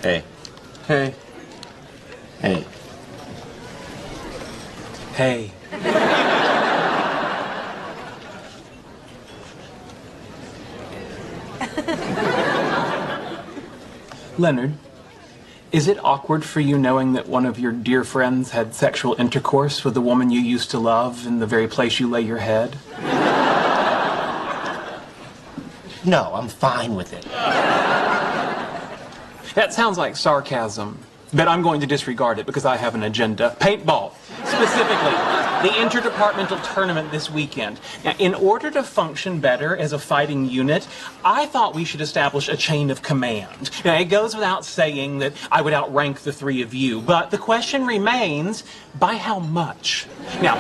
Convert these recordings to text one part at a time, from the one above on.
Hey. Hey. Hey. Hey. Leonard, is it awkward for you knowing that one of your dear friends had sexual intercourse with the woman you used to love in the very place you lay your head? No, I'm fine with it. That sounds like sarcasm, but I'm going to disregard it because I have an agenda. Paintball, specifically, the interdepartmental tournament this weekend. Now, in order to function better as a fighting unit, I thought we should establish a chain of command. Now, it goes without saying that I would outrank the three of you, but the question remains, by how much? Now,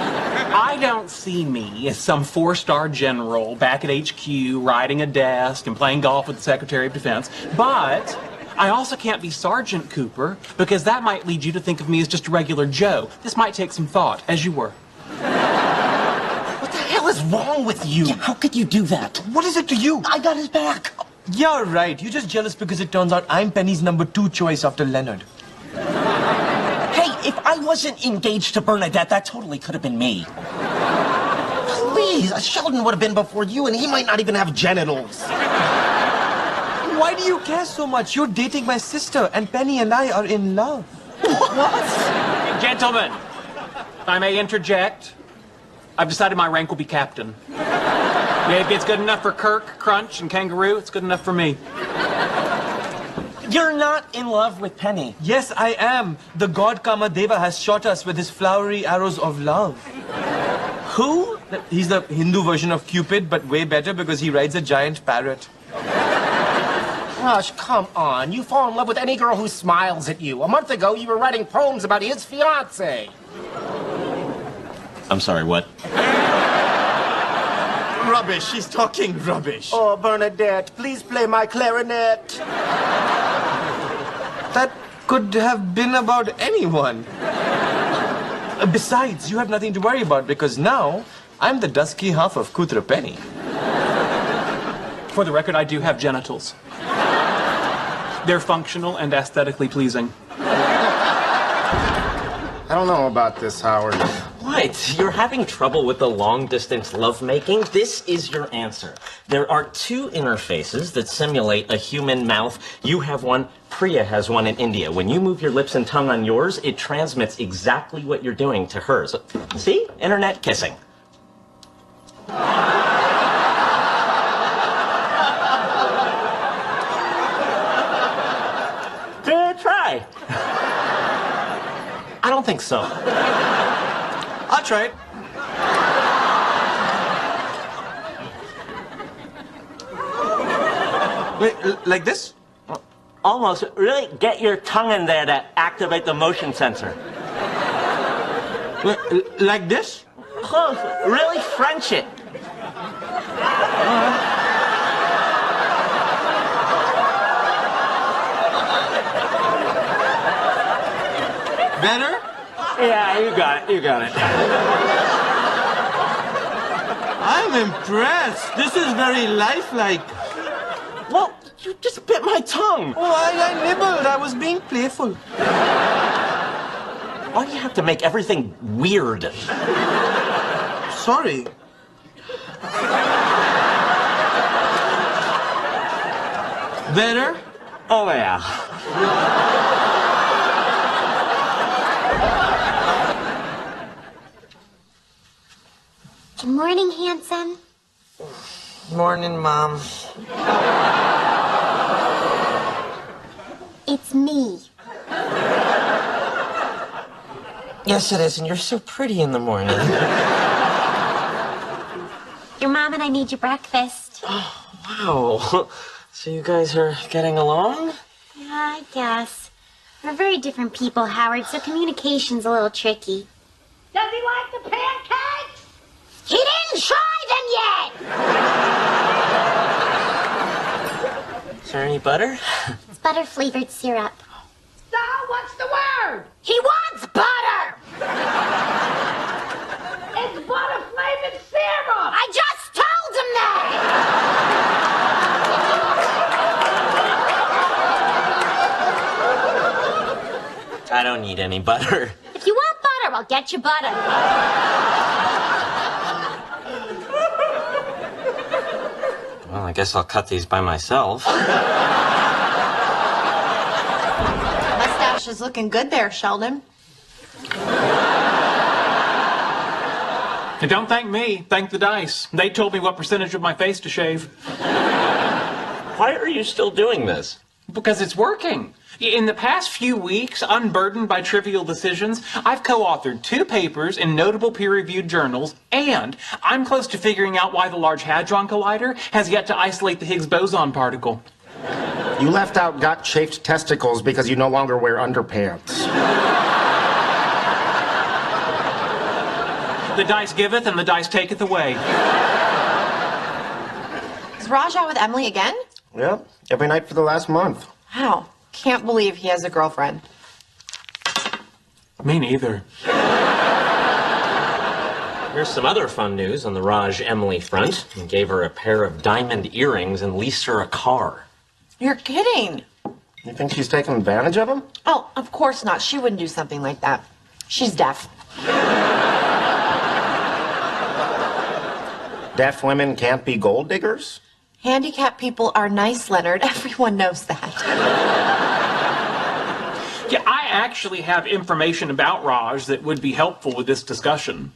I don't see me as some four-star general back at HQ riding a desk and playing golf with the Secretary of Defense, but I also can't be Sergeant Cooper, because that might lead you to think of me as just a regular Joe. This might take some thought, as you were. What the hell is wrong with you? Yeah, how could you do that? What is it to you? I got his back. Yeah, right. You're just jealous because it turns out I'm Penny's number 2 choice after Leonard. Hey, if I wasn't engaged to Bernadette, that totally could have been me. Please, Sheldon would have been before you, and he might not even have genitals. Why do you care so much? You're dating my sister, and Penny and I are in love. What? Gentlemen, if I may interject, I've decided my rank will be captain. If it's good enough for Kirk, Crunch, and Kangaroo, it's good enough for me. You're not in love with Penny. Yes, I am. The god Kamadeva has shot us with his flowery arrows of love. Who? He's the Hindu version of Cupid, but way better because he rides a giant parrot. Rush, come on. You fall in love with any girl who smiles at you. A month ago, you were writing poems about his fiancée. I'm sorry, what? Rubbish. She's talking rubbish. Oh, Bernadette, please play my clarinet. That could have been about anyone. Besides, you have nothing to worry about because now I'm the dusky half of Kutra Penny. For the record, I do have genitals. They're functional and aesthetically pleasing. I don't know about this, Howard. What? You're having trouble with the long-distance lovemaking? This is your answer. There are 2 interfaces that simulate a human mouth. You have one, Priya has one in India. When you move your lips and tongue on yours, it transmits exactly what you're doing to hers. See? Internet kissing. Try. I don't think so. I'll try it. Wait, like this? Almost. Really get your tongue in there to activate the motion sensor. Wait, like this? Close. Really French it. Better? Yeah, you got it. You got it. I'm impressed. This is very lifelike. Well, you just bit my tongue. Oh, I nibbled. I was being playful. Why do you have to make everything weird? Sorry. Better? Oh, yeah. Good morning, handsome. Morning, Mom. It's me. Yes, it is, and you're so pretty in the morning. Your mom and I made you breakfast. Oh, wow. So you guys are getting along? Yeah, I guess. We're very different people, Howard, so communication's a little tricky. Does he like the pancakes? He didn't try them yet! Is there any butter? It's butter-flavored syrup. So, what's the word? He wants butter! It's butter-flavored syrup. I just told him that! I don't need any butter. If you want butter, I'll get you butter. Well, I guess I'll cut these by myself. Mustache is looking good there, Sheldon. And don't thank me, thank the dice. They told me what percentage of my face to shave. Why are you still doing this? Because it's working. In the past few weeks, unburdened by trivial decisions, I've co-authored 2 papers in notable peer-reviewed journals, and I'm close to figuring out why the Large Hadron Collider has yet to isolate the Higgs boson particle. You left out gut-shaped testicles because you no longer wear underpants. The dice giveth and the dice taketh away. Is Raj out with Emily again? Yep, every night for the last month. Wow. Can't believe he has a girlfriend. Me neither. Here's some other fun news on the Raj-Emily front. He gave her a pair of diamond earrings and leased her a car. You're kidding. You think she's taking advantage of him? Oh, of course not. She wouldn't do something like that. She's deaf. Deaf women can't be gold diggers? Handicapped people are nice, Leonard. Everyone knows that. Yeah, I actually have information about Raj that would be helpful with this discussion.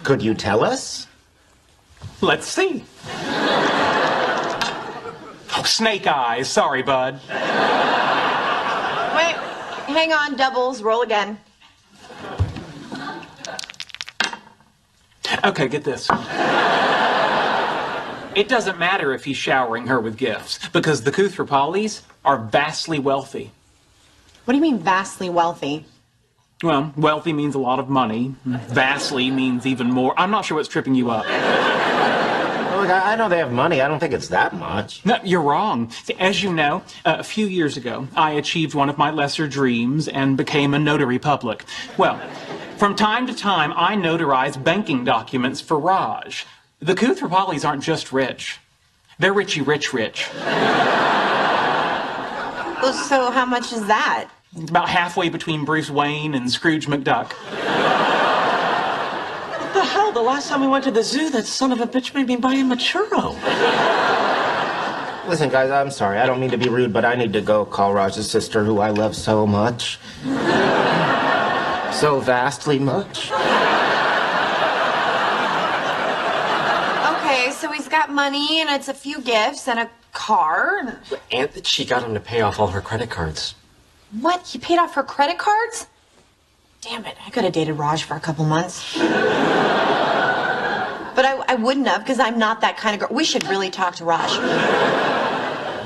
Could you tell us? Let's see. Oh, snake eyes. Sorry, bud. Wait, hang on, doubles, roll again. Okay, get this. It doesn't matter if he's showering her with gifts, because the Kuthrapalis are vastly wealthy. What do you mean vastly wealthy? Well, wealthy means a lot of money. Vastly means even more. I'm not sure what's tripping you up. Look, I know they have money. I don't think it's that much. No, you're wrong. As you know, a few years ago, I achieved one of my lesser dreams and became a notary public. Well, from time to time, I notarize banking documents for Raj. The Kuthrapalis aren't just rich. They're richy rich rich. Well, so how much is that? About halfway between Bruce Wayne and Scrooge McDuck. What the hell? The last time we went to the zoo, that son of a bitch made me buy him a churro. Listen, guys, I'm sorry. I don't mean to be rude, but I need to go call Raj's sister, who I love so much. So vastly much. Okay, so he's got money, and it's a few gifts, and a car. And that she got him to pay off all her credit cards. What? He paid off her credit cards? Damn it, I could have dated Raj for a couple months. But I wouldn't have, because I'm not that kind of girl. We should really talk to Raj.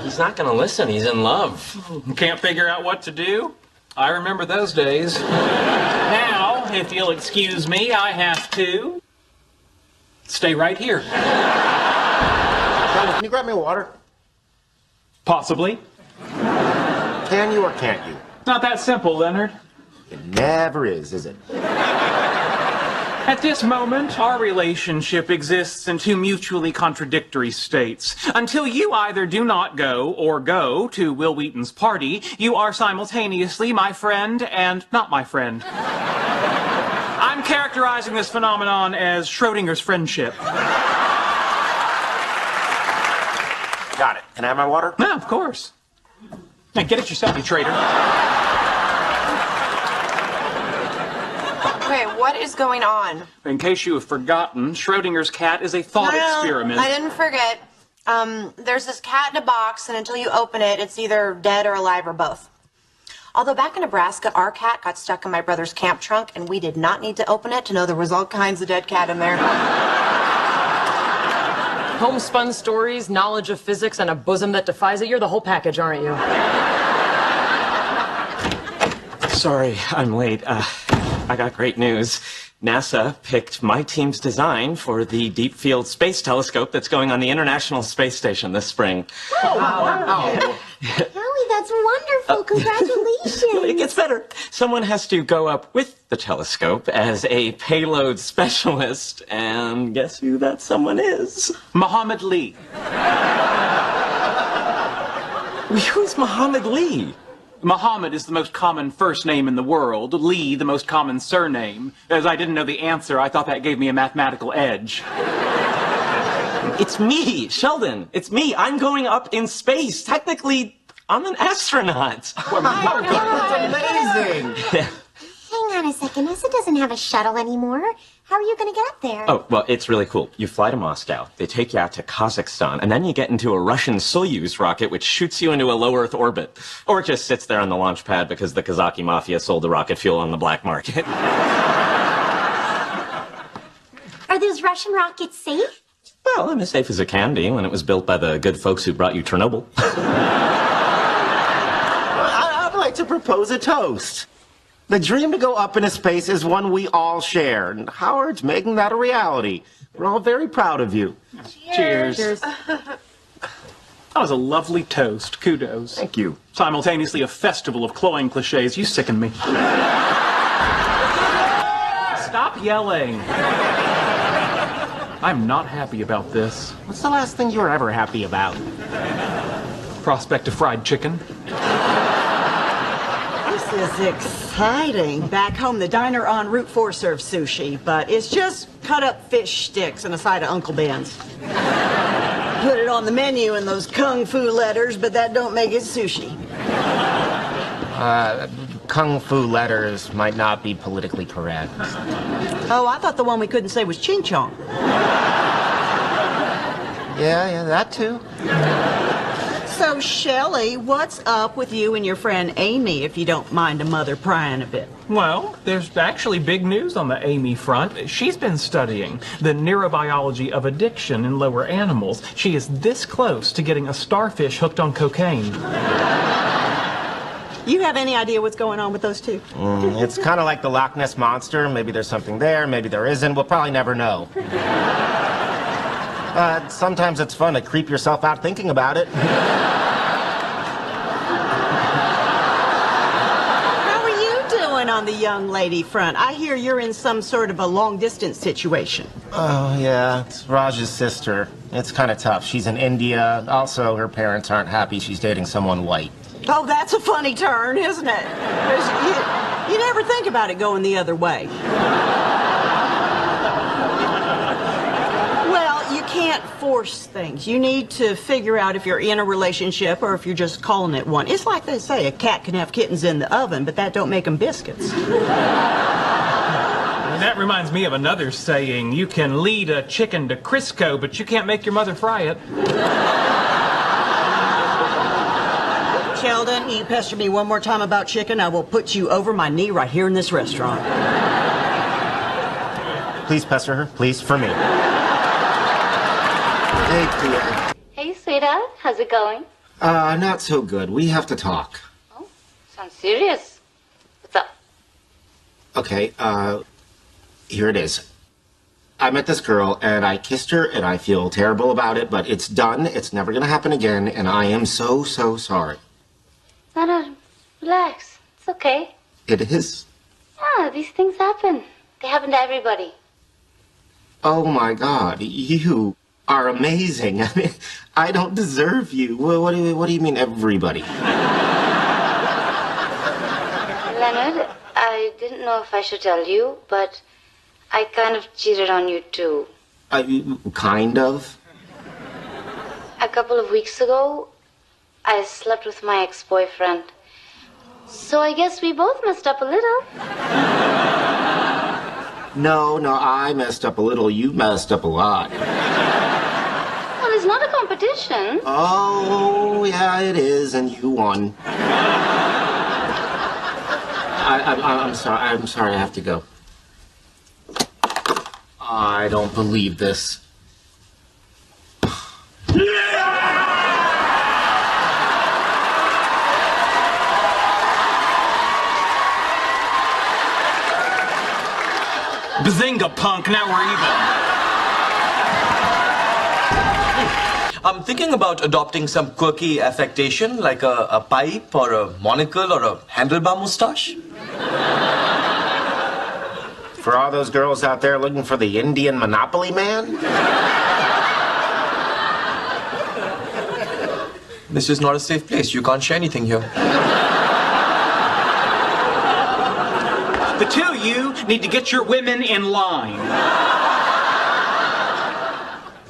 He's not gonna listen. He's in love. Can't figure out what to do? I remember those days. Now, if you'll excuse me, I have to stay right here. Can you grab me water? Possibly. Can you or can't you? Not that simple, Leonard. It never is it? At this moment, our relationship exists in 2 mutually contradictory states. Until you either do not go or go to Will Wheaton's party, you are simultaneously my friend and not my friend. I'm characterizing this phenomenon as Schrodinger's friendship. Got it. Can I have my water? No, of course. Now get it yourself, you traitor. Okay, what is going on? In case you have forgotten, Schrodinger's cat is a thought experiment. I didn't forget. There's this cat in a box, and until you open it, it's either dead or alive or both. Although back in Nebraska, our cat got stuck in my brother's camp trunk, and we did not need to open it to know there was all kinds of dead cat in there. Homespun stories, knowledge of physics, and a bosom that defies it. You're the whole package, aren't you? Sorry, I'm late. I got great news. NASA picked my team's design for the Deep Field Space Telescope that's going on the International Space Station this spring. Oh, wow. Kelly, that's wonderful. Congratulations. It gets better. Someone has to go up with the telescope as a payload specialist, and guess who that someone is? Muhammad Ali. Who's Muhammad Lee? Muhammad is the most common first name in the world. Lee, the most common surname. As I didn't know the answer, I thought that gave me a mathematical edge. It's me, Sheldon. It's me. I'm going up in space. Technically, I'm an astronaut. That's amazing. Hang on a second. NASA doesn't have a shuttle anymore. How are you going to get up there? Oh, well, it's really cool. You fly to Moscow, they take you out to Kazakhstan, and then you get into a Russian Soyuz rocket, which shoots you into a low Earth orbit. Or it just sits there on the launch pad because the Kazaki mafia sold the rocket fuel on the black market. Are those Russian rockets safe? Well, I'm as safe as it can be when it was built by the good folks who brought you Chernobyl. I'd like to propose a toast. The dream to go up into space is one we all share, and Howard's making that a reality. We're all very proud of you. Cheers. That was a lovely toast. Kudos. Thank you. Simultaneously a festival of cloying cliches. You sicken me. Stop yelling. I'm not happy about this. What's the last thing you were ever happy about? Prospect of fried chicken. This is exciting. Back home, the diner on Route 4 serves sushi, but it's just cut up fish sticks and a side of Uncle Ben's. Put it on the menu in those kung fu letters, but that don't make it sushi. Kung fu letters might not be politically correct. Oh, I thought the one we couldn't say was ching chong. Yeah, that too. So, Shelley, what's up with you and your friend Amy, if you don't mind a mother prying a bit? Well, there's actually big news on the Amy front. She's been studying the neurobiology of addiction in lower animals. She is this close to getting a starfish hooked on cocaine. You have any idea what's going on with those two? It's kind of like the Loch Ness Monster. Maybe there's something there, maybe there isn't. We'll probably never know. Sometimes it's fun to creep yourself out thinking about it. How are you doing on the young lady front? I hear you're in some sort of a long-distance situation. Oh, yeah, it's Raj's sister. It's kind of tough. She's in India. Also, her parents aren't happy she's dating someone white. Oh, that's a funny turn, isn't it? You never think about it going the other way. Well, you can't force things. You need to figure out if you're in a relationship or if you're just calling it one. It's like they say, a cat can have kittens in the oven, but that don't make them biscuits. That reminds me of another saying. You can lead a chicken to Crisco, but you can't make your mother fry it. Sheldon, you pester me one more time about chicken, I will put you over my knee right here in this restaurant. Please pester her, please, for me. Hey, Priya. Hey, sweetheart. How's it going? Not so good. We have to talk. Oh, sounds serious. What's up? Okay, here it is. I met this girl, and I kissed her, and I feel terrible about it, but it's done. It's never gonna happen again, and I am so, so sorry. No, relax. It's okay. It is? Yeah, these things happen. They happen to everybody. Oh, my God. You are amazing. I mean, I don't deserve you. What do you mean, everybody? Leonard, I didn't know if I should tell you, but I kind of cheated on you, too. Kind of? A couple of weeks ago, I slept with my ex-boyfriend. So I guess we both messed up a little. No, I messed up a little. You messed up a lot. Well, it's not a competition. Oh, yeah, it is, and you won. I'm sorry, I have to go. I don't believe this. Bazinga, punk, now we're even. I'm thinking about adopting some quirky affectation, like a pipe or a monocle or a handlebar mustache. For all those girls out there looking for the Indian Monopoly Man? This is not a safe place. You can't share anything here. The two of you need to get your women in line.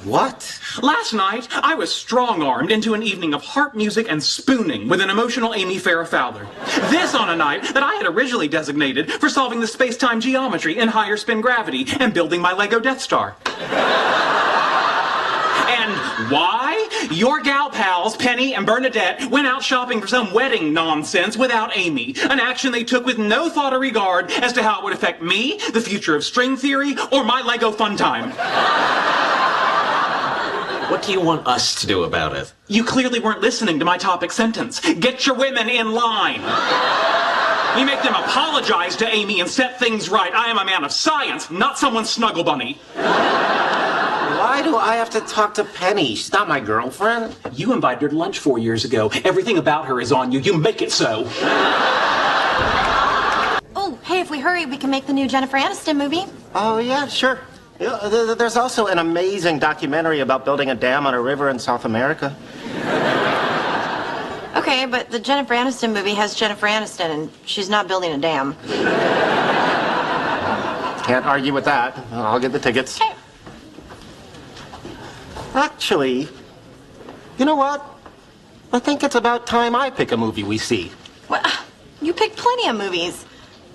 What? Last night, I was strong-armed into an evening of harp music and spooning with an emotional Amy Farrah Fowler. This on a night that I had originally designated for solving the space-time geometry in higher spin gravity and building my Lego Death Star. And why? Your gal pals, Penny and Bernadette, went out shopping for some wedding nonsense without Amy. An action they took with no thought or regard as to how it would affect me, the future of string theory, or my Lego fun time. What do you want us to do about it? You clearly weren't listening to my topic sentence. Get your women in line. You make them apologize to Amy and set things right. I am a man of science, not someone's snuggle bunny. Why do I have to talk to Penny? She's not my girlfriend. You invited her to lunch 4 years ago. Everything about her is on you. You make it so. Oh, hey, if we hurry, we can make the new Jennifer Aniston movie. Oh, yeah, sure. There's also an amazing documentary about building a dam on a river in South America. Okay, but the Jennifer Aniston movie has Jennifer Aniston, and she's not building a dam. Can't argue with that. I'll get the tickets. Hey. Actually, you know what? I think it's about time I pick a movie we see. What? You picked plenty of movies.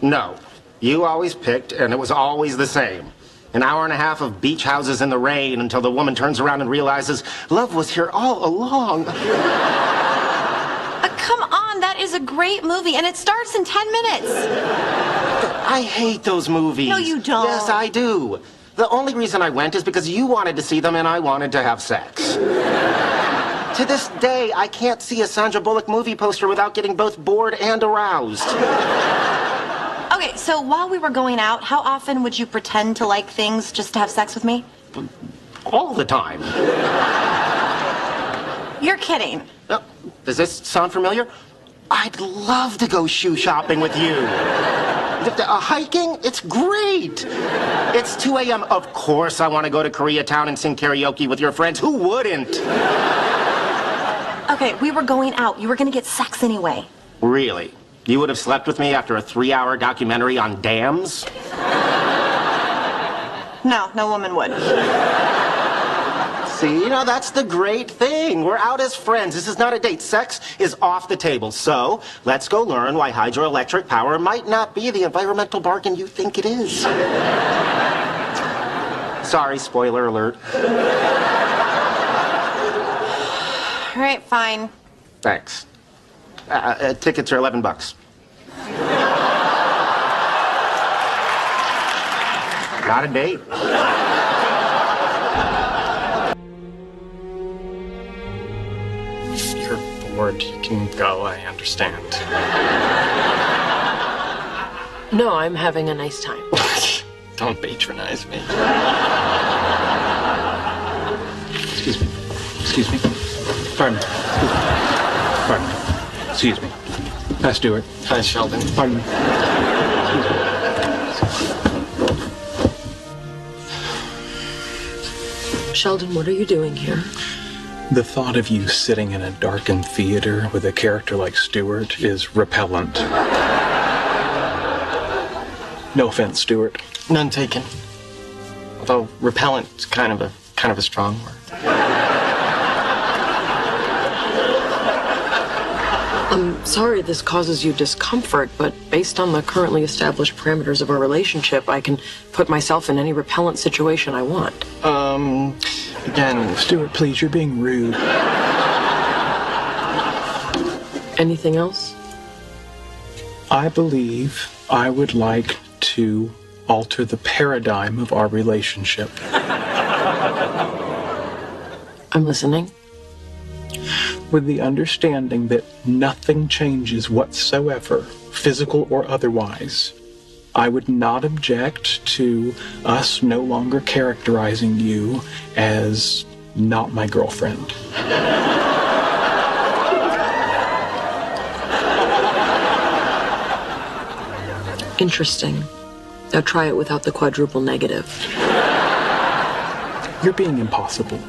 No. You always picked, and it was always the same. An hour and a half of beach houses in the rain until the woman turns around and realizes love was here all along. Come on, that is a great movie, and it starts in 10 minutes. I hate those movies. No, you don't. Yes, I do. The only reason I went is because you wanted to see them and I wanted to have sex. To this day, I can't see a Sandra Bullock movie poster without getting both bored and aroused. Okay, so while we were going out, how often would you pretend to like things just to have sex with me? All the time. You're kidding. Does this sound familiar? I'd love to go shoe shopping with you. Hiking? It's great. It's 2 a.m. Of course I want to go to Koreatown and sing karaoke with your friends. Who wouldn't? Okay, we were going out. You were going to get sex anyway. Really? You would have slept with me after a 3-hour documentary on dams? No, no woman would. See, that's the great thing. We're out as friends. This is not a date. Sex is off the table. So, let's go learn why hydroelectric power might not be the environmental bargain you think it is. Sorry, spoiler alert. All right, fine. Thanks. Tickets are $11. Not a date. If you're bored, you can go, I understand. No, I'm having a nice time. Don't patronize me. Excuse me. Excuse me. Pardon me. Pardon me. Excuse me. Hi, Stuart. Hi, Sheldon. Pardon me. Sheldon, what are you doing here? The thought of you sitting in a darkened theater with a character like Stuart is repellent. No offense, Stuart. None taken. Although repellent's kind of a strong word. I'm sorry this causes you discomfort, but based on the currently established parameters of our relationship, I can put myself in any repellent situation I want. Again... Stuart, please, you're being rude. Anything else? I believe I would like to alter the paradigm of our relationship. I'm listening. With the understanding that nothing changes whatsoever, physical or otherwise, I would not object to us no longer characterizing you as not my girlfriend. Interesting. Now try it without the quadruple negative. You're being impossible.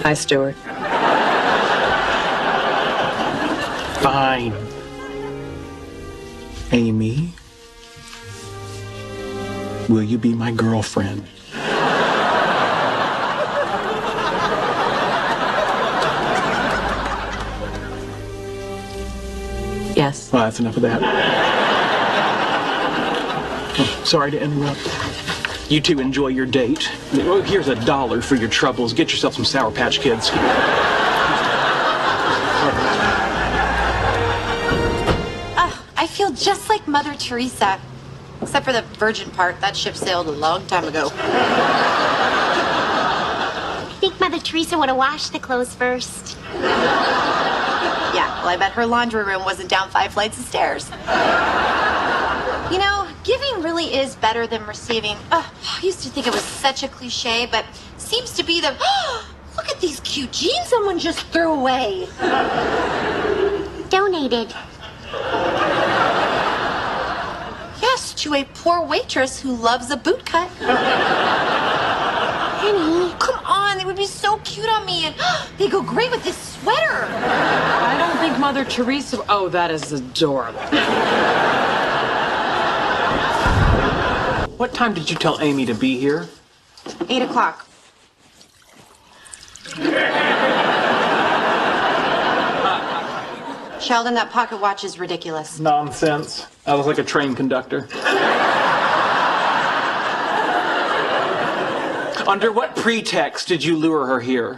Hi, Stuart. Fine. Amy, will you be my girlfriend? Yes. Well, that's enough of that. Oh, sorry to interrupt. You two enjoy your date. Oh, here's $1 for your troubles. Get yourself some Sour Patch Kids. I feel just like Mother Teresa. Except for the virgin part. That ship sailed a long time ago. I think Mother Teresa would have washed the clothes first. Yeah, well, I bet her laundry room wasn't down 5 flights of stairs. You know, giving really is better than receiving. I used to think it was such a cliche, but seems to be the... Look at these cute jeans someone just threw away. Donated. Yes, to a poor waitress who loves a boot cut. Honey. Come on, they would be so cute on me, and they go great with this sweater. I don't think Mother Teresa... Oh, that is adorable. What time did you tell Amy to be here? 8 o'clock. Sheldon, that pocket watch is ridiculous. Nonsense. I look like a train conductor. Under what pretext did you lure her here?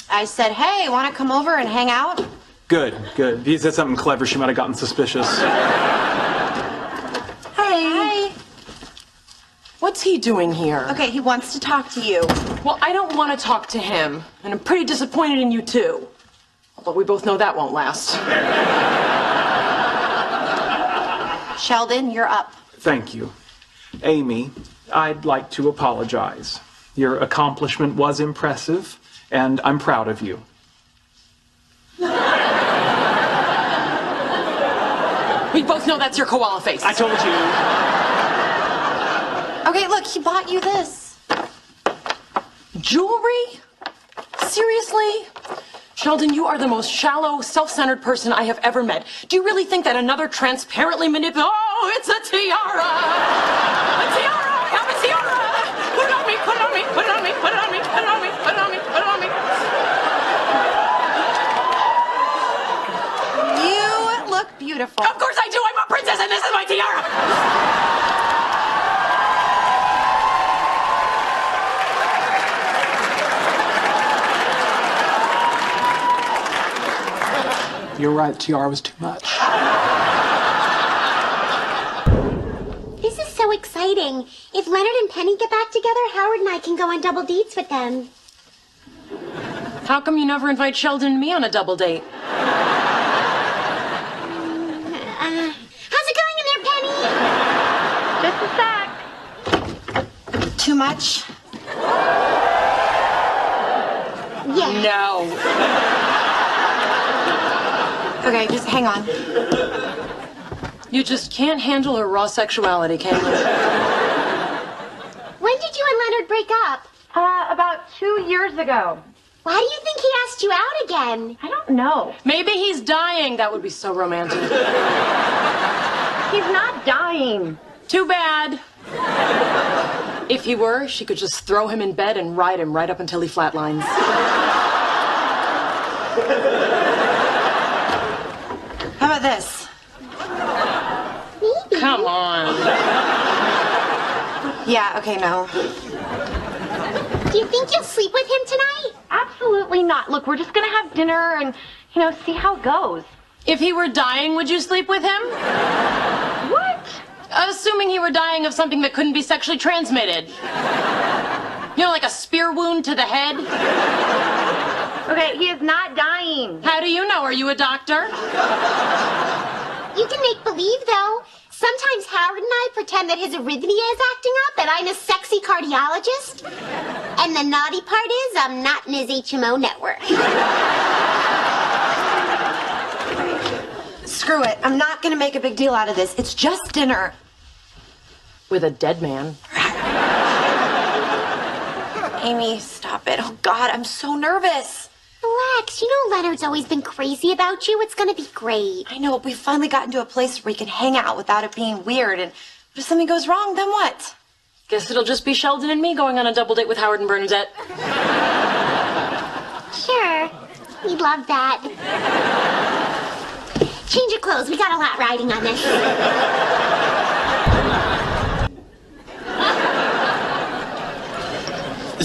I said, hey, want to come over and hang out? Good, good. If you said something clever, she might have gotten suspicious. Hey. What's he doing here? Okay, he wants to talk to you. Well, I don't want to talk to him, and I'm pretty disappointed in you, too. Although we both know that won't last. Sheldon, you're up. Thank you. Amy, I'd like to apologize. Your accomplishment was impressive, and I'm proud of you. We both know that's your koala face. I told you. Okay, look, he bought you this. Jewelry? Seriously? Sheldon, you are the most shallow, self-centered person I have ever met. Do you really think that another transparently manipulated... Oh, it's a tiara! A tiara! I have a tiara! Put it on me, put it on me, put it on me, put it on me, put it on me, put it on me, put it on me. You look beautiful. Of course I do! I'm a princess and this is my tiara! You're right, tiara was too much. This is so exciting. If Leonard and Penny get back together, Howard and I can go on double dates with them. How come you never invite Sheldon and me on a double date? How's it going in there, Penny? Just a sec. Too much? Yeah. No. Okay, just hang on. You just can't handle her raw sexuality, can you? When did you and Leonard break up? About 2 years ago. Why do you think he asked you out again? I don't know. Maybe he's dying. That would be so romantic. He's not dying. Too bad. If he were, she could just throw him in bed and ride him right up until he flatlines. How about this? Maybe. Come on. Yeah, okay, no. Do you think you'll sleep with him tonight? Absolutely not. Look, we're just gonna have dinner and, see how it goes. If he were dying, would you sleep with him? What? Assuming he were dying of something that couldn't be sexually transmitted. Like a spear wound to the head. Okay, he is not dying. How do you know? Are you a doctor? You can make believe, though. Sometimes Howard and I pretend that his arrhythmia is acting up and I'm a sexy cardiologist. And the naughty part is I'm not in his HMO network. Screw it. I'm not gonna make a big deal out of this. It's just dinner. With a dead man. Amy, stop it. Oh, God, I'm so nervous. Relax. You know Leonard's always been crazy about you. It's gonna be great. I know, but we finally got into a place where we can hang out without it being weird. And if something goes wrong, then what? Guess it'll just be Sheldon and me going on a double date with Howard and Bernadette. Sure. We'd love that. Change your clothes. We got a lot riding on this.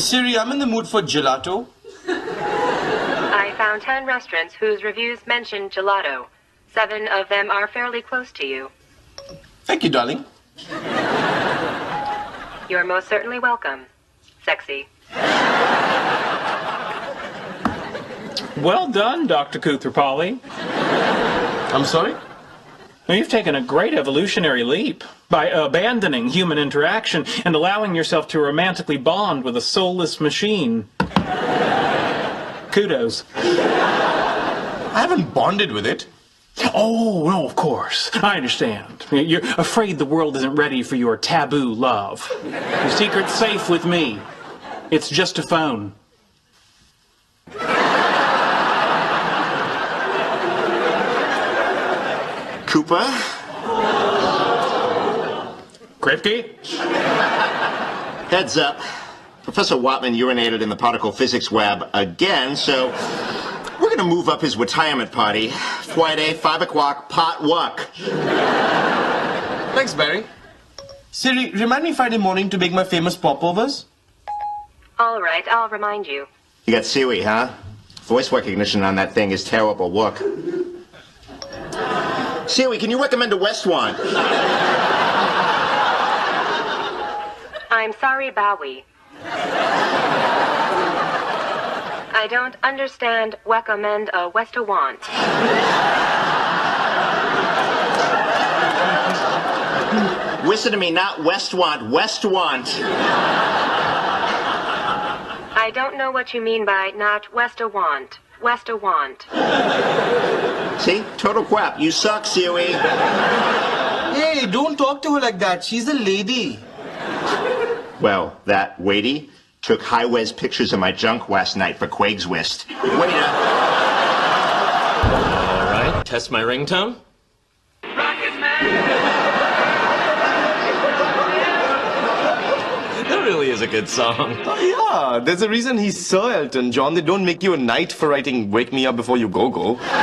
Siri, I'm in the mood for gelato. I found 10 restaurants whose reviews mention gelato. 7 of them are fairly close to you. Thank you, darling. You're most certainly welcome. Sexy. Well done, Dr. Koothrappali. I'm sorry? Well, you've taken a great evolutionary leap by abandoning human interaction and allowing yourself to romantically bond with a soulless machine. Kudos. I haven't bonded with it. Oh, no, of course. I understand. You're afraid the world isn't ready for your taboo love. Your secret's safe with me. It's just a phone. Cooper? Kripke? Heads up. Professor Watman urinated in the particle physics lab again, so we're going to move up his retirement party. Friday, 5 o'clock, potluck. Thanks, Barry. Siri, remind me Friday morning to make my famous popovers. All right, I'll remind you. You got Siri, huh? Voice recognition on that thing is terrible. Look. Siri, can you recommend a restaurant? I'm sorry, Bowie. I don't understand recommend a restaurant. Listen to me, not restaurant, restaurant. I don't know what you mean by not restaurant. Restaurant. See? Total crap. You suck, Siri. Hey, don't talk to her like that. She's a lady. Well, that weighty took high-res pictures of my junk last night for Craigslist. Waiter. All right, test my ringtone. That really is a good song. Oh, yeah. There's a reason he's Sir Elton John. They don't make you a knight for writing Wake Me Up Before You Go-Go. Howard,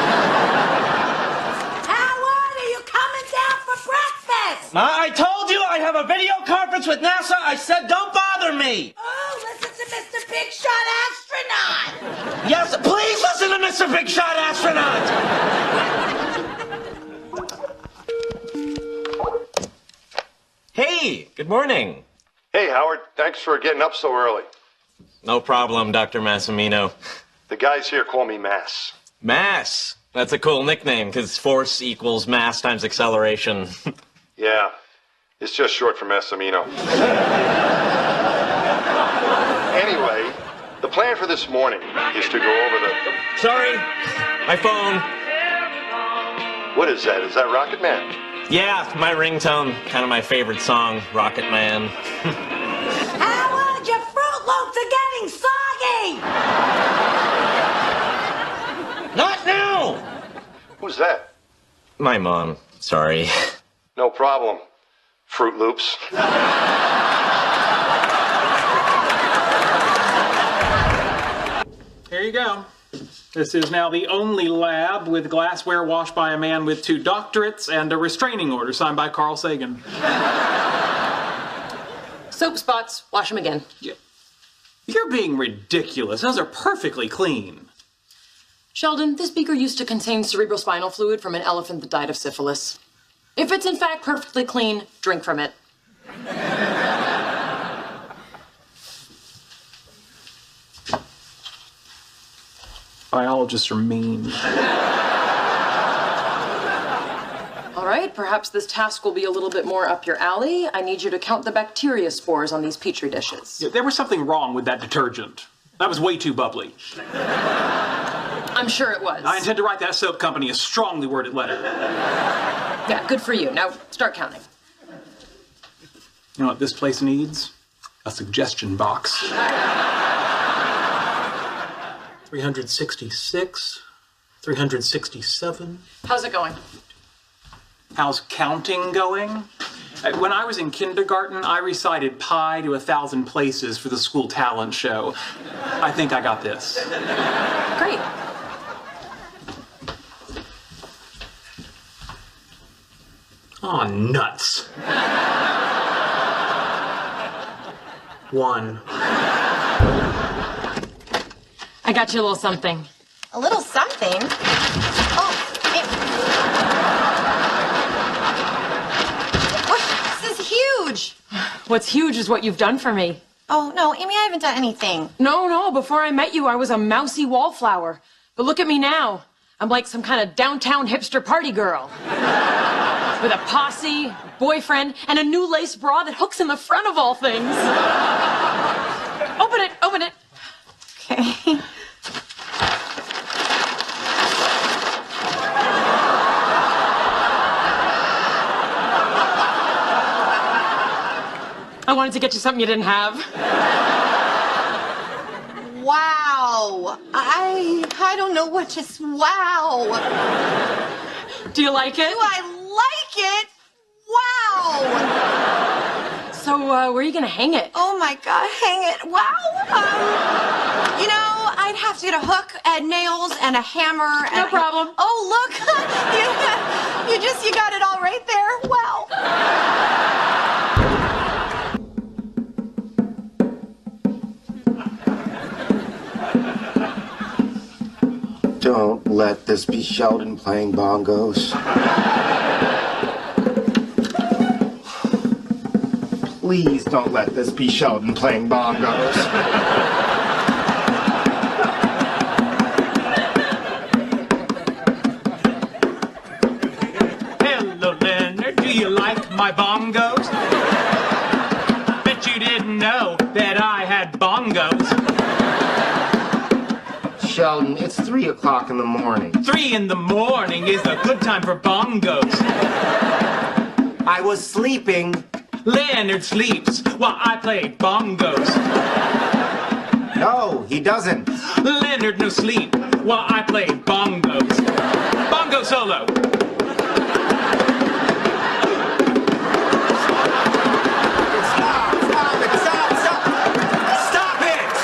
are you coming down for breakfast? I told you I have a video conference with NASA. I said don't bother me. Oh, listen to Mr. Big Shot Astronaut. Yes, please listen to Mr. Big Shot Astronaut. Hey, good morning. Hey, Howard. Thanks for getting up so early. No problem, Dr. Massimino. The guys here call me Mass. Mass. That's a cool nickname, because force equals mass times acceleration. Yeah, it's just short for Massimino. Anyway, the plan for this morning is to go over the... Sorry, my phone. What is that? Is that Rocket Man? Yeah, my ringtone. Kind of my favorite song, Rocket Man. Howard, your Fruit Loops are getting soggy. Not now! Who's that? My mom. Sorry. No problem. Fruit Loops. Here you go. This is now the only lab with glassware washed by a man with 2 doctorates and a restraining order signed by Carl Sagan. Soap spots, wash them again. You're being ridiculous. Those are perfectly clean. Sheldon, this beaker used to contain cerebrospinal fluid from an elephant that died of syphilis. If it's in fact perfectly clean, drink from it. Biologists are mean. All right, perhaps this task will be a little bit more up your alley. I need you to count the bacteria spores on these petri dishes. There was something wrong with that detergent. That was way too bubbly. I'm sure it was. I intend to write that soap company a strongly worded letter. Yeah, good for you. Now start counting. You know what this place needs? A suggestion box. 366, 367. How's it going? How's counting going? When I was in kindergarten, I recited pi to 1,000 places for the school talent show. I think I got this. Great. Aw, nuts. 1. I got you a little something. A little something? Oh, this is huge. What's huge is what you've done for me. Oh, no, Amy, I haven't done anything. No, before I met you, I was a mousy wallflower. But look at me now. I'm like some kind of downtown hipster party girl. With a posse, boyfriend, and a new lace bra that hooks in the front of all things. Open it. Okay. I wanted to get you something you didn't have. Wow. I don't know what just, wow. Do you like it? Do I like it? Wow. So, where are you gonna hang it? Oh my God, hang it. Wow. I'd have to get a hook and nails and a hammer. No problem. Oh, look. you got it all right there. Wow. Don't let this be Sheldon playing bongos. Please don't let this be Sheldon playing bongos. Hello, Leonard. Do you like my bongos? Bet you didn't know that I had bongos. Sheldon, it's 3 o'clock in the morning. 3 in the morning is a good time for bongos. I was sleeping. Leonard sleeps while I play bongos. No, he doesn't. Leonard no sleep while I play bongos. Bongo solo. Stop it!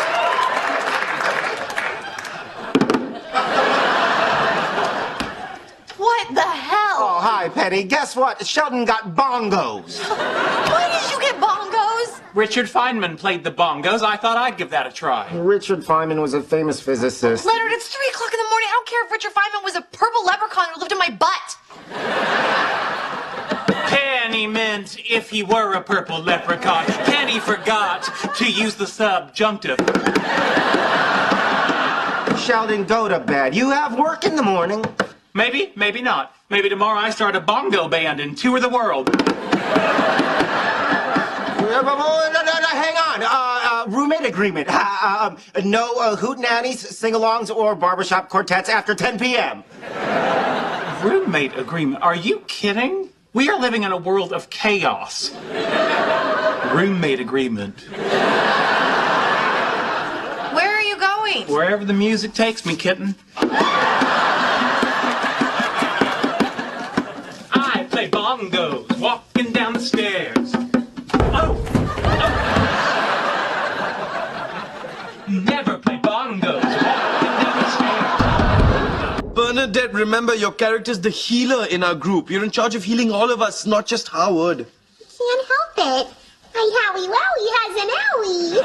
What the hell? Oh, hi, Penny. Guess what? Sheldon got bongos. Why did you get bongos? Richard Feynman played the bongos. I thought I'd give that a try. Richard Feynman was a famous physicist. Leonard, it's 3 o'clock in the morning. I don't care if Richard Feynman was a purple leprechaun who lived in my butt. Penny meant if he were a purple leprechaun. Penny forgot to use the subjunctive. Sheldon, go to bed. You have work in the morning. Maybe, maybe not. Maybe tomorrow I start a bongo band and tour the world. Hang on. Roommate agreement. No hootenannies, sing-alongs, or barbershop quartets after 10 p.m. Roommate agreement? Are you kidding? We are living in a world of chaos. Roommate agreement. Where are you going? Wherever the music takes me, kitten. I play bongos walking down the stairs. Oh! Never play bongos walking down the stairs. Bernadette, remember, your character's the healer in our group. You're in charge of healing all of us, not just Howard. Can't help it. My Howie Wowie has an owie.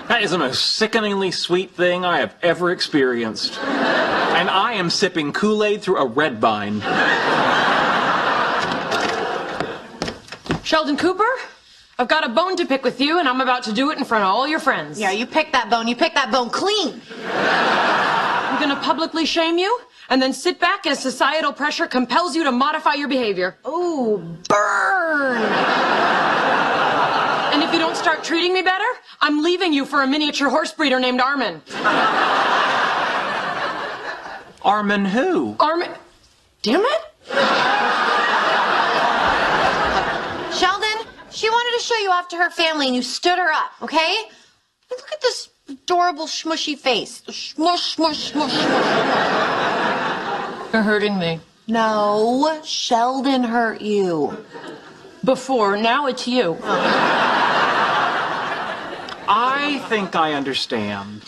That is the most sickeningly sweet thing I have ever experienced. And I am sipping Kool-Aid through a red vine. Sheldon Cooper, I've got a bone to pick with you, and I'm about to do it in front of all your friends. Yeah, you pick that bone. You pick that bone clean. I'm gonna publicly shame you, and then sit back as societal pressure compels you to modify your behavior. Ooh, burn. And if you don't start treating me better, I'm leaving you for a miniature horse breeder named Armin. Armin who? Armin... Damn it! Sheldon, she wanted to show you off to her family and you stood her up, okay? Look at this adorable smushy face. Smush, smush, smush, smush. You're hurting me. No, Sheldon hurt you. Before, now it's you. I think I understand.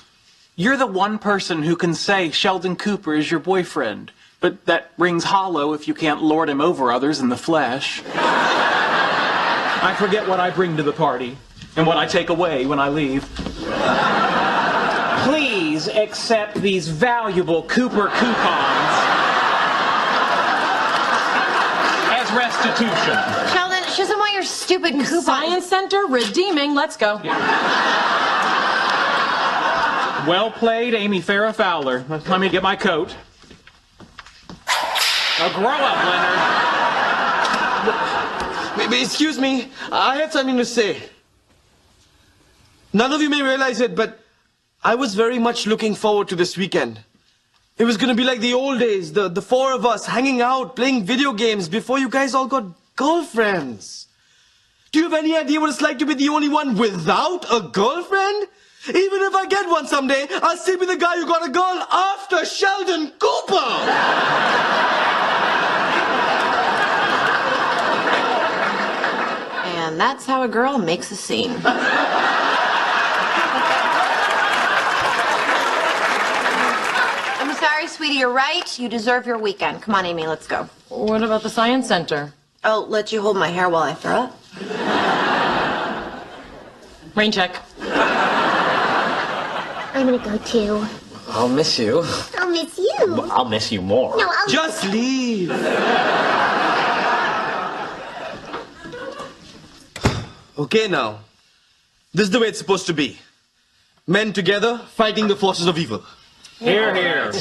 You're the one person who can say Sheldon Cooper is your boyfriend, but that rings hollow if you can't lord him over others in the flesh. I forget what I bring to the party and what I take away when I leave. Please accept these valuable Cooper coupons as restitution. Sheldon, she doesn't want your stupid coupon. Science Center, redeeming. Let's go. Well played, Amy Farrah Fowler. Let me get my coat. Now grow up, Leonard. Excuse me, I have something to say. None of you may realize it, but I was very much looking forward to this weekend. It was gonna be like the old days, the four of us hanging out, playing video games before you guys all got girlfriends. Do you have any idea what it's like to be the only one without a girlfriend? Even if I get one someday, I'll still be the guy who got a girl after Sheldon Cooper! And that's how a girl makes a scene. I'm sorry, sweetie, you're right. You deserve your weekend. Come on, Amy, let's go. What about the Science Center? I'll let you hold my hair while I throw it. Rain check. I'm gonna go too. I'll miss you. I'll miss you. I'll miss you more. No, I'll Just leave. Okay now. This is the way it's supposed to be. Men together, fighting the forces of evil. Here, here.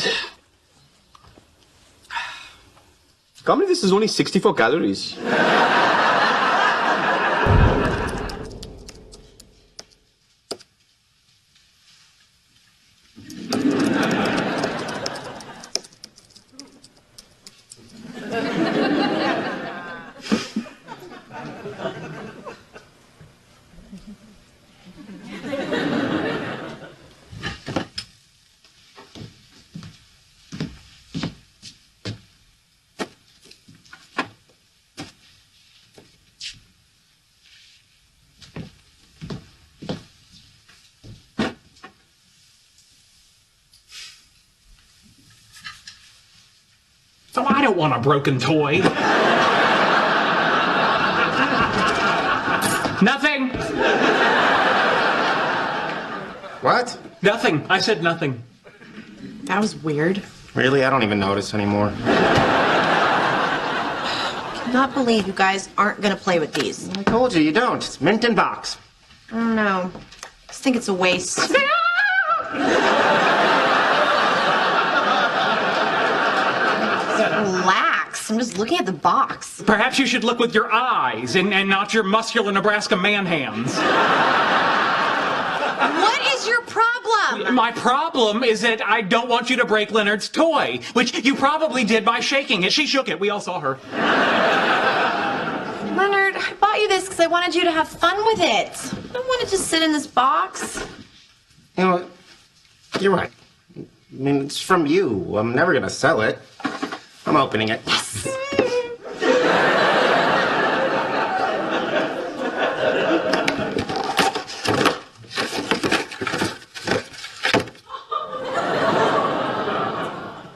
Can't believe this is only 64 calories. So I don't want a broken toy. Nothing. What? Nothing. I said nothing. That was weird. Really? I don't even notice anymore. I cannot believe you guys aren't gonna play with these. I told you, you don't. It's mint in box. I don't know. I just think it's a waste. Relax. I'm just looking at the box. Perhaps you should look with your eyes and not your muscular Nebraska man hands. What is your problem? My problem is that I don't want you to break Leonard's toy, which you probably did by shaking it. She shook it. We all saw her. Leonard, I bought you this because I wanted you to have fun with it. I don't want it to sit in this box. You know, you're right. I mean, it's from you. I'm never gonna sell it. I'm opening it. Yes!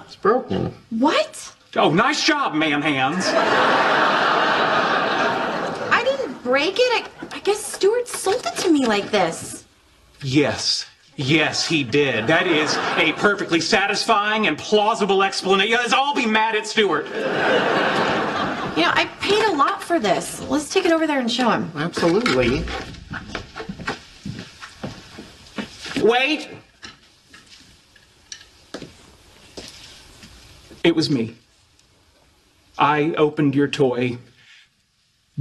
It's broken. What? Oh, nice job, man hands. I didn't break it. I guess Stuart sold it to me like this. Yes. Yes, he did. That is a perfectly satisfying and plausible explanation. Let's all be mad at Stuart. You know, I paid a lot for this. Let's take it over there and show him. Absolutely. Wait! It was me. I opened your toy,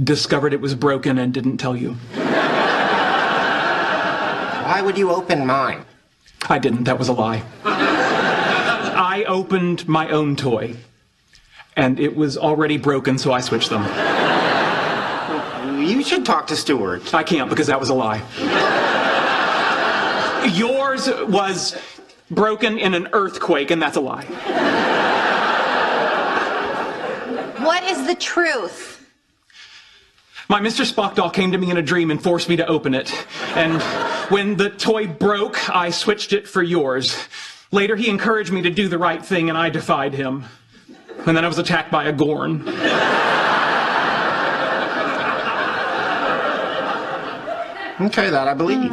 discovered it was broken, and didn't tell you. Why would you open mine? I didn't. That was a lie. I opened my own toy, and it was already broken, so I switched them. You should talk to Stuart. I can't because that was a lie. Yours was broken in an earthquake, and that's a lie. What is the truth? My Mr. Spock doll came to me in a dream and forced me to open it. And when the toy broke, I switched it for yours. Later, he encouraged me to do the right thing, and I defied him. And then I was attacked by a Gorn. Okay, that I believe.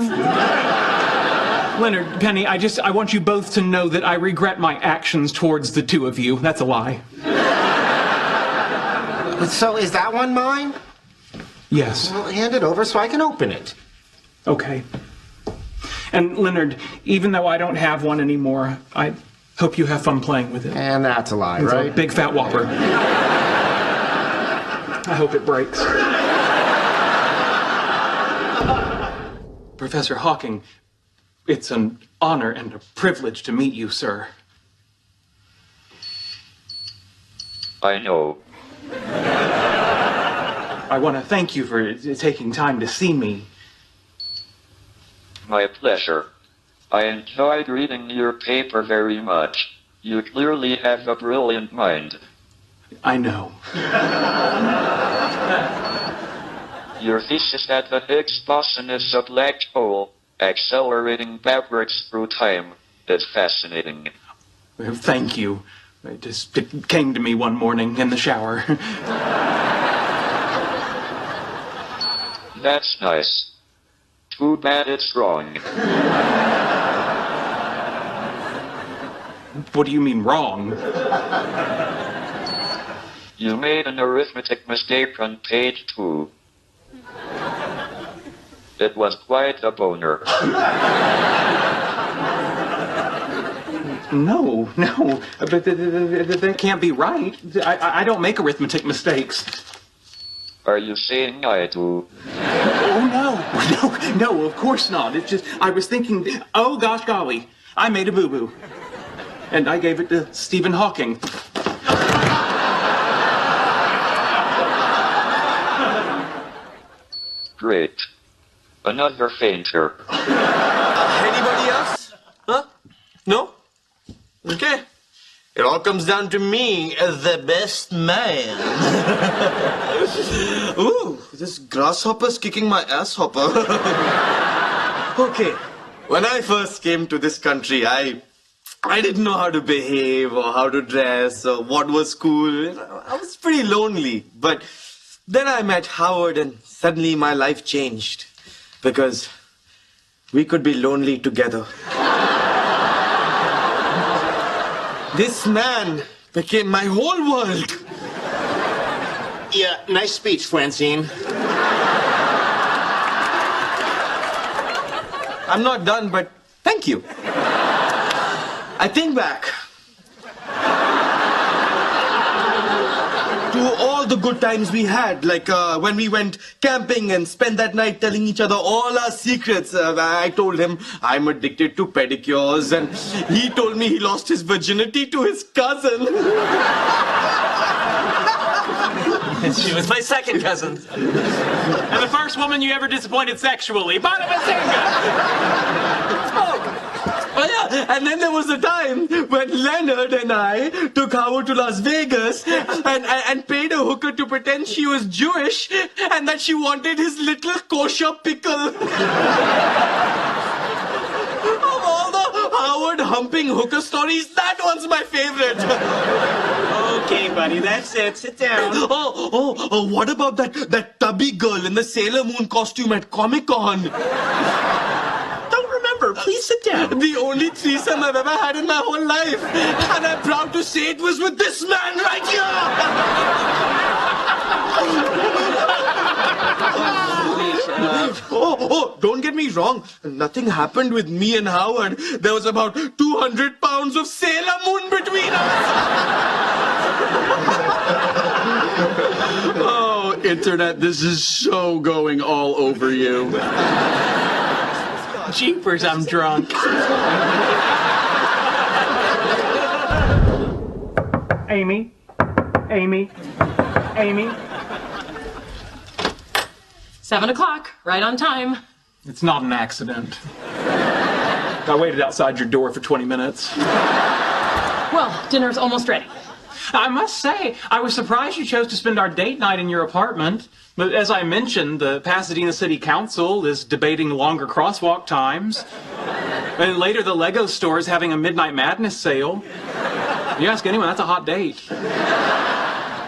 Leonard, Penny, I want you both to know that I regret my actions towards the two of you. That's a lie. So is that one mine? Yes. Well, hand it over so I can open it. Okay. And Leonard, even though I don't have one anymore, I hope you have fun playing with it. And that's a lie, It's right? a big fat whopper. I hope it breaks. Professor Hawking, it's an honor and a privilege to meet you, sir. I know. I want to thank you for taking time to see me. My pleasure. I enjoyed reading your paper very much. You clearly have a brilliant mind. I know. Your thesis that the Higgs boson is a black hole, accelerating backwards through time, is fascinating. Thank you. It came to me one morning in the shower. That's nice. Too bad it's wrong. What do you mean wrong? You made an arithmetic mistake on page 2. It was quite a boner. No, but that can't be right. I don't make arithmetic mistakes. Are you saying I do? Oh, no, of course not. It's just, I was thinking, oh gosh golly, I made a boo-boo. And I gave it to Stephen Hawking. Great. Another fainter. Anybody else? Huh? No? Okay. It all comes down to me as the best man. Ooh, this grasshopper's kicking my asshopper. Okay. When I first came to this country, I didn't know how to behave or how to dress or what was cool. I was pretty lonely. But then I met Howard and suddenly my life changed. Because we could be lonely together. This man became my whole world. Yeah, nice speech, Francine. I'm not done, but thank you. I think back to all the good times we had, like when we went camping and spent that night telling each other all our secrets. I told him I'm addicted to pedicures, and he told me he lost his virginity to his cousin. She was my second cousin. And the first woman you ever disappointed sexually, Bada Oh yeah, and then there was a time when Leonard and I took Howard to Las Vegas and paid a hooker to pretend she was Jewish and that she wanted his little kosher pickle. Of all the Howard humping hooker stories, that one's my favorite. Okay, buddy, that's it. Sit down. Oh, what about that tubby girl in the Sailor Moon costume at Comic-Con? Please sit down. The only threesome I've ever had in my whole life. And I'm proud to say it was with this man right here. Don't get me wrong. Nothing happened with me and Howard. There was about 200 pounds of Sailor Moon between us. Oh, Internet, this is so going all over you. Jeepers, I'm drunk. Amy. 7 o'clock, right on time. It's not an accident. I waited outside your door for 20 minutes. Well, dinner's almost ready. I must say, I was surprised you chose to spend our date night in your apartment. But as I mentioned, the Pasadena City Council is debating longer crosswalk times. And later, the Lego store is having a Midnight Madness sale. If you ask anyone, that's a hot date.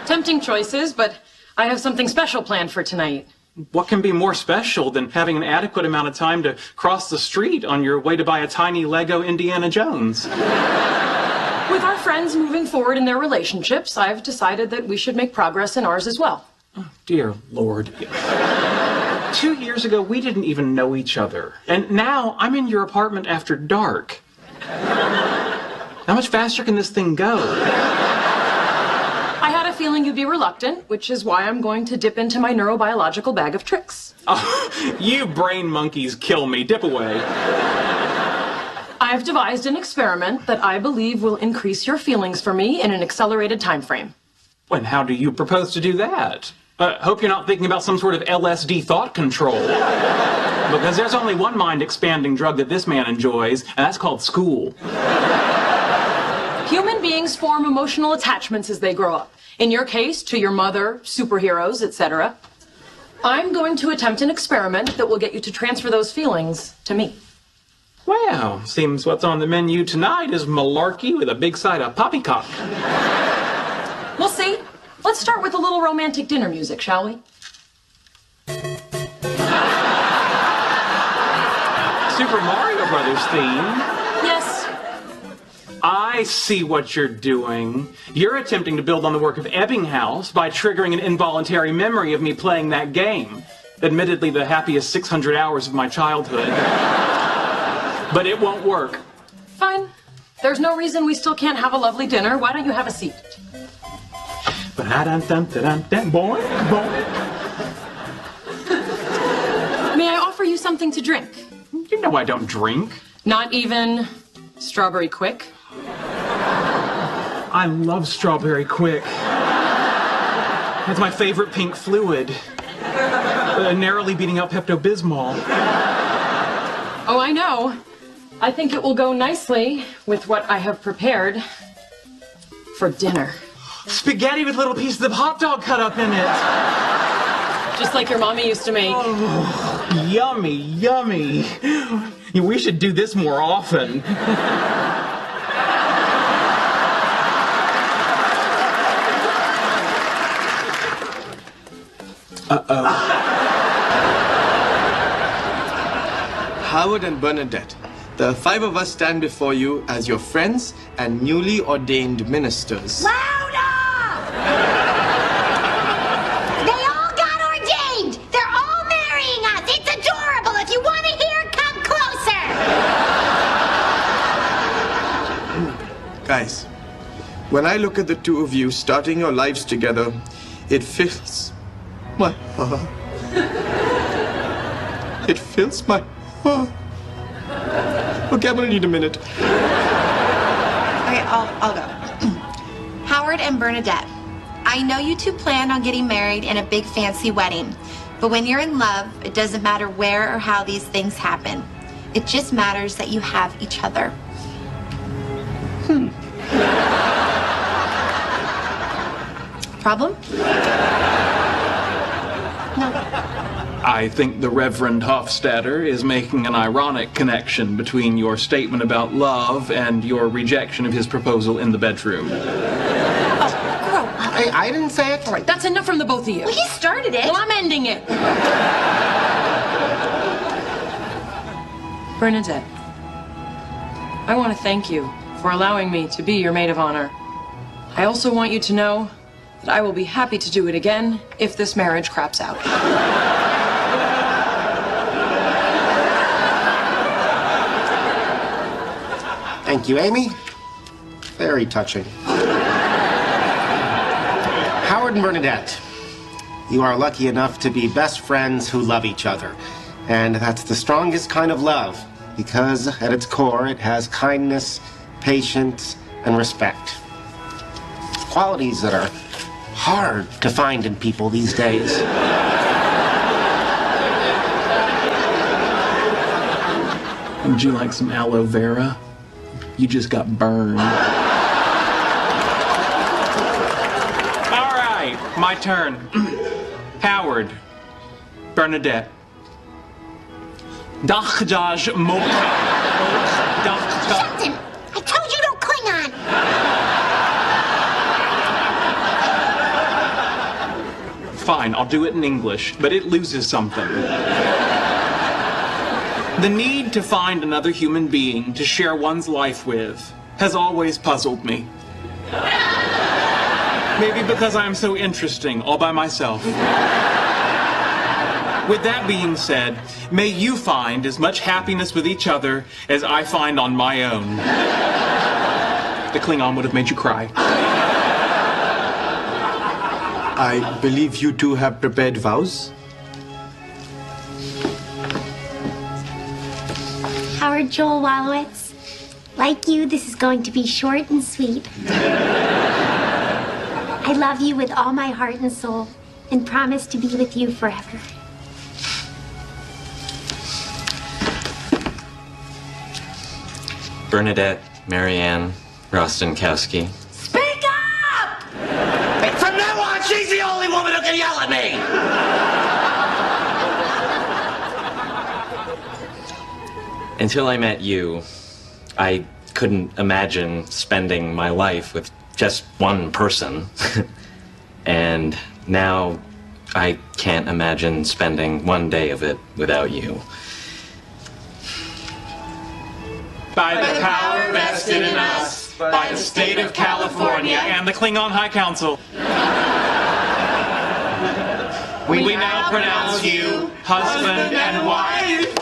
Tempting choices, but I have something special planned for tonight. What can be more special than having an adequate amount of time to cross the street on your way to buy a tiny Lego Indiana Jones? With our friends moving forward in their relationships, I've decided that we should make progress in ours as well. Oh, dear Lord. 2 years ago, we didn't even know each other. And now, I'm in your apartment after dark. How much faster can this thing go? I had a feeling you'd be reluctant, which is why I'm going to dip into my neurobiological bag of tricks. Oh, you brain monkeys kill me. Dip away. I've devised an experiment that I believe will increase your feelings for me in an accelerated time frame. And how do you propose to do that? Hope you're not thinking about some sort of LSD thought control. Because there's only one mind-expanding drug that this man enjoys, and that's called school. Human beings form emotional attachments as they grow up. In your case, to your mother, superheroes, etc. I'm going to attempt an experiment that will get you to transfer those feelings to me. Well, seems what's on the menu tonight is malarkey with a big side of poppycock. We'll see. Let's start with a little romantic dinner music, shall we? Super Mario Brothers theme? Yes. I see what you're doing. You're attempting to build on the work of Ebbinghaus by triggering an involuntary memory of me playing that game. Admittedly, the happiest 600 hours of my childhood. But it won't work. Fine. There's no reason we still can't have a lovely dinner. Why don't you have a seat? Boy. May I offer you something to drink? You know I don't drink. Not even strawberry quick? I love strawberry quick. It's my favorite pink fluid. Narrowly beating out Pepto-Bismol. Oh, I know. I think it will go nicely with what I have prepared for dinner. Spaghetti with little pieces of hot dog cut up in it. Just like your mommy used to make. Oh, yummy, yummy. We should do this more often. Uh-oh. Howard and Bernadette, the five of us stand before you as your friends and newly ordained ministers. Louder! They all got ordained! They're all marrying us! It's adorable! If you want to hear, come closer! Guys, when I look at the two of you starting your lives together, it fills my heart. It fills my heart. Okay, I'm gonna need a minute. Okay, I'll go. Howard and Bernadette, I know you two plan on getting married in a big fancy wedding, but when you're in love, it doesn't matter where or how these things happen. It just matters that you have each other. Problem? No. I think the Reverend Hofstadter is making an ironic connection between your statement about love and your rejection of his proposal in the bedroom. I didn't say it. All right, that's enough from the both of you. Well, he started it. Well, I'm ending it. Bernadette, I want to thank you for allowing me to be your maid of honor. I also want you to know that I will be happy to do it again if this marriage craps out. Thank you, Amy. Very touching. Howard and Bernadette, you are lucky enough to be best friends who love each other. And that's the strongest kind of love, because at its core, it has kindness, patience, and respect. Qualities that are hard to find in people these days. Would you like some aloe vera? You just got burned. All right, my turn. Howard. Bernadette. Dachjaj Mocha. Sheldon, I told you don't Klingon. Fine, I'll do it in English, but it loses something. The need to find another human being to share one's life with has always puzzled me. Maybe because I'm so interesting all by myself. With that being said, may you find as much happiness with each other as I find on my own. The Klingon would have made you cry. I believe you two have prepared vows? Howard Joel Wallowitz, like you, this is going to be short and sweet. I love you with all my heart and soul and promise to be with you forever. Bernadette, Marianne, Rostenkowski. Speak up! From now on, she's the only woman who can yell at me! Until I met you, I couldn't imagine spending my life with just one person. And now I can't imagine spending one day of it without you. By the power vested in us by the state of California and the Klingon High Council, we now pronounce you husband and wife.